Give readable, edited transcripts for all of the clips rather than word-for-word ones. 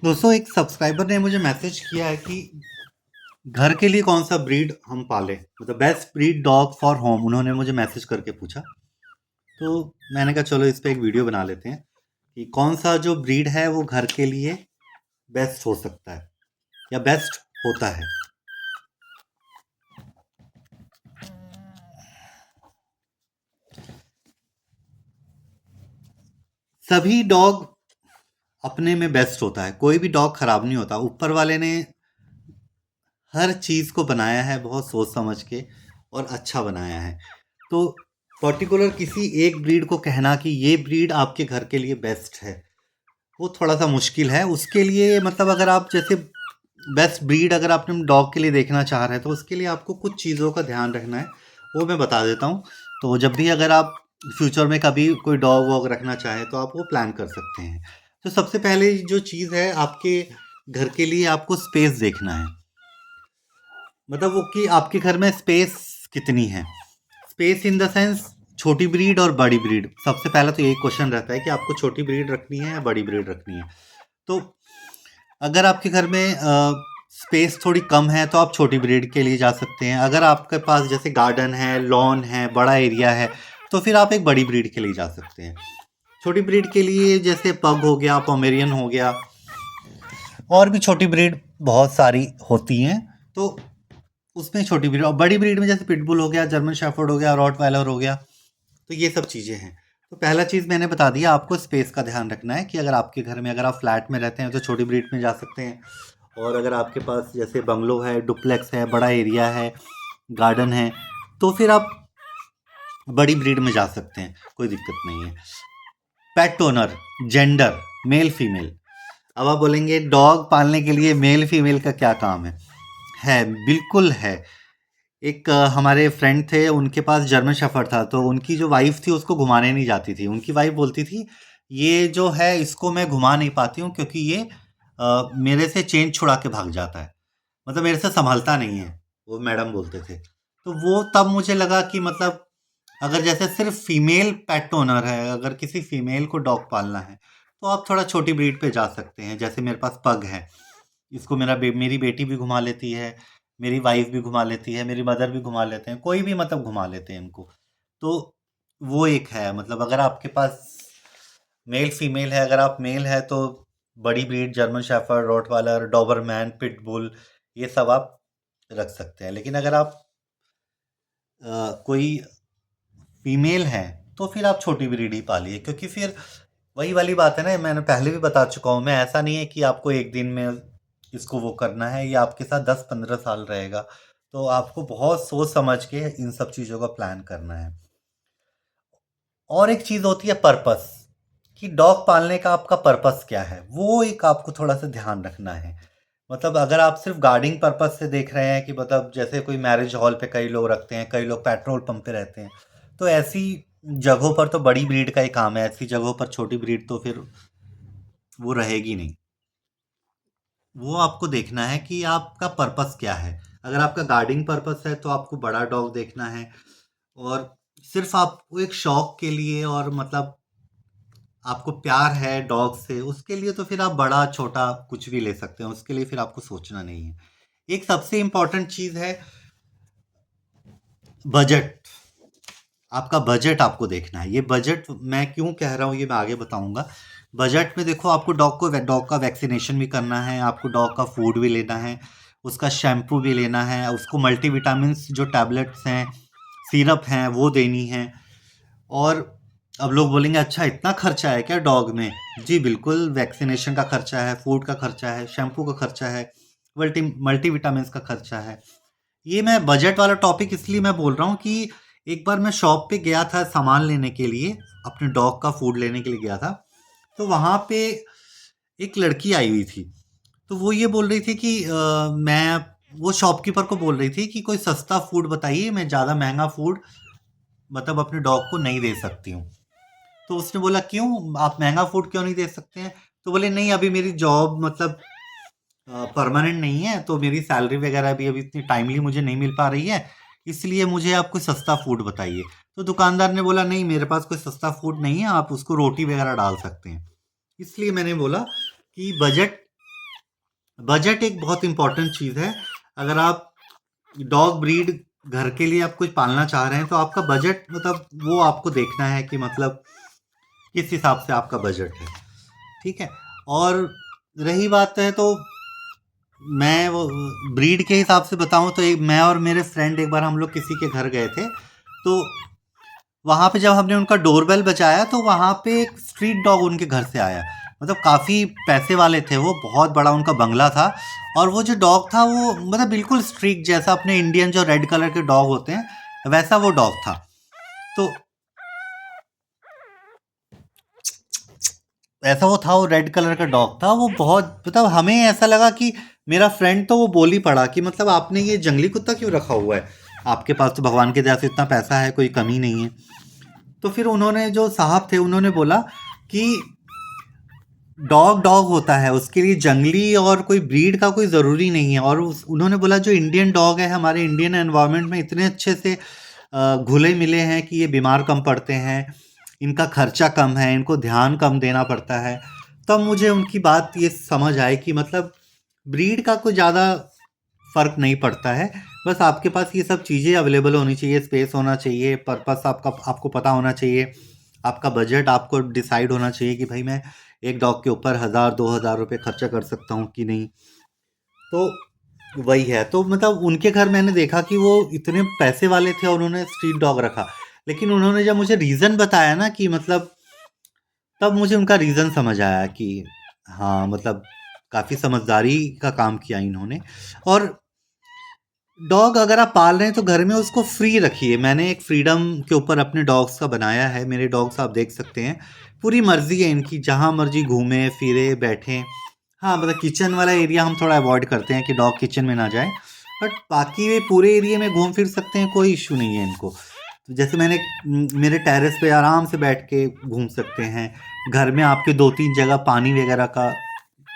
दोस्तों, एक सब्सक्राइबर ने मुझे मैसेज किया है कि घर के लिए कौन सा ब्रीड हम पालें, मतलब best breed dog for home. उन्होंने मुझे मैसेज करके पूछा, तो मैंने कहा चलो इस पे एक वीडियो बना लेते हैं कि कौन सा जो ब्रीड है वो घर के लिए बेस्ट हो सकता है या बेस्ट होता है। सभी डॉग अपने में बेस्ट होता है, कोई भी डॉग खराब नहीं होता। ऊपर वाले ने हर चीज़ को बनाया है बहुत सोच समझ के और अच्छा बनाया है। तो पर्टिकुलर किसी एक ब्रीड को कहना कि ये ब्रीड आपके घर के लिए बेस्ट है, वो थोड़ा सा मुश्किल है। उसके लिए मतलब अगर आप जैसे बेस्ट ब्रीड अगर आप अपने डॉग के लिए देखना चाह रहे हैं तो उसके लिए आपको कुछ चीज़ों का ध्यान रखना है, वो मैं बता देता हूँ। तो जब भी अगर आप फ्यूचर में कभी कोई डॉग वॉग रखना चाहें तो आप वो प्लान कर सकते हैं। तो सबसे पहले जो चीज़ है, आपके घर के लिए आपको स्पेस देखना है, मतलब वो कि आपके घर में स्पेस कितनी है। स्पेस इन द सेंस छोटी ब्रीड और बड़ी ब्रीड। सबसे पहला तो यही क्वेश्चन रहता है कि आपको छोटी ब्रीड रखनी है या बड़ी ब्रीड रखनी है। तो अगर आपके घर में स्पेस थोड़ी कम है तो आप छोटी ब्रीड के लिए जा सकते हैं। अगर आपके पास जैसे गार्डन है, लॉन है, बड़ा एरिया है, तो फिर आप एक बड़ी ब्रीड के लिए जा सकते हैं। छोटी ब्रीड के लिए जैसे पग हो गया, पोमेरियन हो गया, और भी छोटी ब्रीड बहुत सारी होती हैं। तो उसमें छोटी ब्रीड और बड़ी ब्रीड में जैसे पिटबुल हो गया, जर्मन शेफर्ड हो गया, रॉटवाइलर हो गया, तो ये सब चीज़ें हैं। तो पहला चीज़ मैंने बता दिया, आपको स्पेस का ध्यान रखना है कि अगर आपके घर में अगर आप फ्लैट में रहते हैं तो छोटी ब्रीड में जा सकते हैं। और अगर आपके पास जैसे बंगलो है, डुप्लेक्स है, बड़ा एरिया है, गार्डन है, तो फिर आप बड़ी ब्रीड में जा सकते हैं, कोई दिक्कत नहीं है। Pet owner, gender, male female. अब आप बोलेंगे डॉग पालने के लिए मेल फीमेल का क्या काम है बिल्कुल है। एक हमारे फ्रेंड थे, उनके पास जर्मन शेफर्ड था, तो उनकी जो वाइफ थी उसको घुमाने नहीं जाती थी। उनकी वाइफ बोलती थी ये जो है इसको मैं घुमा नहीं पाती हूँ क्योंकि ये मेरे से चेन छुड़ा के भाग जाता है, मतलब मेरे से संभलता नहीं है, वो मैडम बोलते थे। तो वो तब मुझे लगा कि मतलब अगर जैसे सिर्फ फीमेल पेट ओनर है, अगर किसी फीमेल को डॉग पालना है तो आप थोड़ा छोटी ब्रीड पे जा सकते हैं। जैसे मेरे पास पग है, इसको मेरी बेटी भी घुमा लेती है, मेरी वाइफ भी घुमा लेती है, मेरी मदर भी घुमा लेते हैं, कोई भी मतलब घुमा लेते हैं इनको। तो वो एक है, मतलब अगर आपके पास मेल फीमेल है, अगर आप मेल है तो बड़ी breed German shepherd, rottweiler, doberman, pitbull, ये सब आप रख सकते हैं। लेकिन अगर आप कोई फीमेल है तो फिर आप छोटी ब्रीड ही पालिए, क्योंकि फिर वही वाली बात है ना, मैंने पहले भी बता चुका हूँ मैं, ऐसा नहीं है कि आपको एक दिन में इसको वो करना है, ये आपके साथ 10-15 साल रहेगा। तो आपको बहुत सोच समझ के इन सब चीज़ों का प्लान करना है। और एक चीज़ होती है पर्पस, कि डॉग पालने का आपका पर्पस क्या है, वो एक आपको थोड़ा सा ध्यान रखना है। मतलब अगर आप सिर्फ गार्डिंग पर्पस से देख रहे हैं कि मतलब जैसे कोई मैरिज हॉल पे कई लोग रखते हैं, कई लोग पेट्रोल पंप पे रहते हैं, तो ऐसी जगहों पर तो बड़ी ब्रीड का ही काम है, ऐसी जगहों पर छोटी ब्रीड तो फिर वो रहेगी नहीं। वो आपको देखना है कि आपका पर्पस क्या है। अगर आपका गार्डिंग पर्पस है तो आपको बड़ा डॉग देखना है, और सिर्फ आपको एक शौक के लिए और मतलब आपको प्यार है डॉग से, उसके लिए तो फिर आप बड़ा छोटा कुछ भी ले सकते हैं, उसके लिए फिर आपको सोचना नहीं है। एक सबसे इम्पोर्टेंट चीज़ है बजट। आपका बजट आपको देखना है। ये बजट मैं क्यों कह रहा हूँ ये मैं आगे बताऊंगा। बजट में देखो, आपको डॉग का वैक्सीनेशन भी करना है, आपको डॉग का फूड भी लेना है, उसका शैम्पू भी लेना है, उसको मल्टीविटामिन्स जो टैबलेट्स हैं, सिरप हैं, वो देनी है। और अब लोग बोलेंगे अच्छा इतना खर्चा है क्या डॉग में? जी बिल्कुल, वैक्सीनेशन का खर्चा है, फूड का खर्चा है, शैम्पू का खर्चा है, मल्टीविटामिन्स का खर्चा है। ये मैं बजट वाला टॉपिक इसलिए मैं बोल रहा हूँ कि एक बार मैं शॉप पे गया था सामान लेने के लिए, अपने डॉग का फूड लेने के लिए गया था। तो वहाँ पे एक लड़की आई हुई थी, तो वो ये बोल रही थी कि मैं वो शॉपकीपर को बोल रही थी कि कोई सस्ता फूड बताइए, मैं ज़्यादा महंगा फूड मतलब अपने डॉग को नहीं दे सकती हूँ। तो उसने बोला क्यों, आप महंगा फूड क्यों नहीं दे सकते हैं? तो बोले नहीं, अभी मेरी जॉब मतलब परमानेंट नहीं है, तो मेरी सैलरी वगैरह भी अभी इतनी टाइमली मुझे नहीं मिल पा रही है, इसलिए मुझे आप कोई सस्ता फूड बताइए। तो दुकानदार ने बोला नहीं, मेरे पास कोई सस्ता फूड नहीं है, आप उसको रोटी वगैरह डाल सकते हैं। इसलिए मैंने बोला कि बजट बजट एक बहुत इंपॉर्टेंट चीज़ है। अगर आप डॉग ब्रीड घर के लिए आप कुछ पालना चाह रहे हैं तो आपका बजट मतलब वो आपको देखना है कि मतलब किस हिसाब से आपका बजट है, ठीक है। और रही बात है तो मैं वो ब्रीड के हिसाब से बताऊं तो एक मैं और मेरे फ्रेंड एक बार हम लोग किसी के घर गए थे, तो वहाँ पे जब हमने उनका डोरबेल बजाया तो वहाँ पे एक स्ट्रीट डॉग उनके घर से आया। मतलब काफ़ी पैसे वाले थे वो, बहुत बड़ा उनका बंगला था। और वो जो डॉग था वो मतलब बिल्कुल स्ट्रीट जैसा अपने इंडियन जो रेड कलर के डॉग होते हैं वैसा वो डॉग था। तो ऐसा वो था, वो रेड कलर का डॉग था। वो बहुत मतलब हमें ऐसा लगा कि मेरा फ्रेंड तो वो बोल ही पड़ा कि मतलब आपने ये जंगली कुत्ता क्यों रखा हुआ है, आपके पास तो भगवान की दया से इतना पैसा है, कोई कमी नहीं है। तो फिर उन्होंने जो साहब थे उन्होंने बोला कि डॉग डॉग होता है, उसके लिए जंगली और कोई ब्रीड का कोई ज़रूरी नहीं है। और उन्होंने बोला जो इंडियन डॉग है हमारे इंडियन एनवायरनमेंट में इतने अच्छे से घुले मिले हैं कि ये बीमार कम पड़ते हैं, इनका खर्चा कम है, इनको ध्यान कम देना पड़ता है। तब मुझे उनकी बात ये समझ आई कि मतलब ब्रीड का कोई ज़्यादा फ़र्क नहीं पड़ता है। बस आपके पास ये सब चीज़ें अवेलेबल होनी चाहिए, स्पेस होना चाहिए, पर्पस आपका आपको पता होना चाहिए, आपका बजट आपको डिसाइड होना चाहिए कि भाई मैं एक डॉग के ऊपर 1000-2000 रुपये खर्चा कर सकता हूँ कि नहीं। तो वही है। तो मतलब उनके घर मैंने देखा कि वो इतने पैसे वाले थे और उन्होंने स्ट्रीट डॉग रखा। लेकिन उन्होंने जब मुझे रीज़न बताया ना कि मतलब तब मुझे उनका रीज़न समझ आया कि हाँ मतलब काफ़ी समझदारी का काम किया इन्होंने। और डॉग अगर आप पाल रहे हैं तो घर में उसको फ्री रखिए। मैंने एक फ्रीडम के ऊपर अपने डॉग्स का बनाया है। मेरे डॉग्स आप देख सकते हैं, पूरी मर्जी है इनकी, जहाँ मर्जी घूमे फिरे बैठें। हाँ मतलब किचन वाला एरिया हम थोड़ा अवॉइड करते हैं कि डॉग किचन में ना जाए, बट बाकी वे पूरे एरिया में घूम फिर सकते हैं, कोई इशू नहीं है इनको। तो जैसे मैंने मेरे टेरेस पे आराम से बैठ के घूम सकते हैं। घर में आपके 2-3 जगह पानी वगैरह का,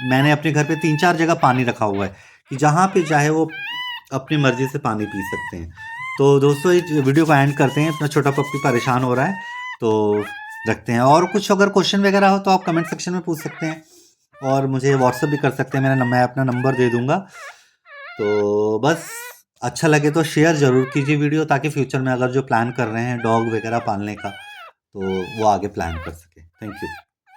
मैंने अपने घर पे 3-4 जगह पानी रखा हुआ है कि जहाँ पे चाहे वो अपनी मर्जी से पानी पी सकते हैं। तो दोस्तों इस वीडियो को एंड करते हैं, इतना छोटा पप्पी परेशान हो रहा है तो रखते हैं। और कुछ अगर क्वेश्चन वगैरह हो तो आप कमेंट सेक्शन में पूछ सकते हैं और मुझे व्हाट्सअप भी कर सकते हैं। मैं अपना नंबर दे दूंगा। तो बस अच्छा लगे तो शेयर ज़रूर कीजिए वीडियो, ताकि फ्यूचर में अगर जो प्लान कर रहे हैं डॉग वगैरह पालने का तो वो आगे प्लान कर सके। Thank you.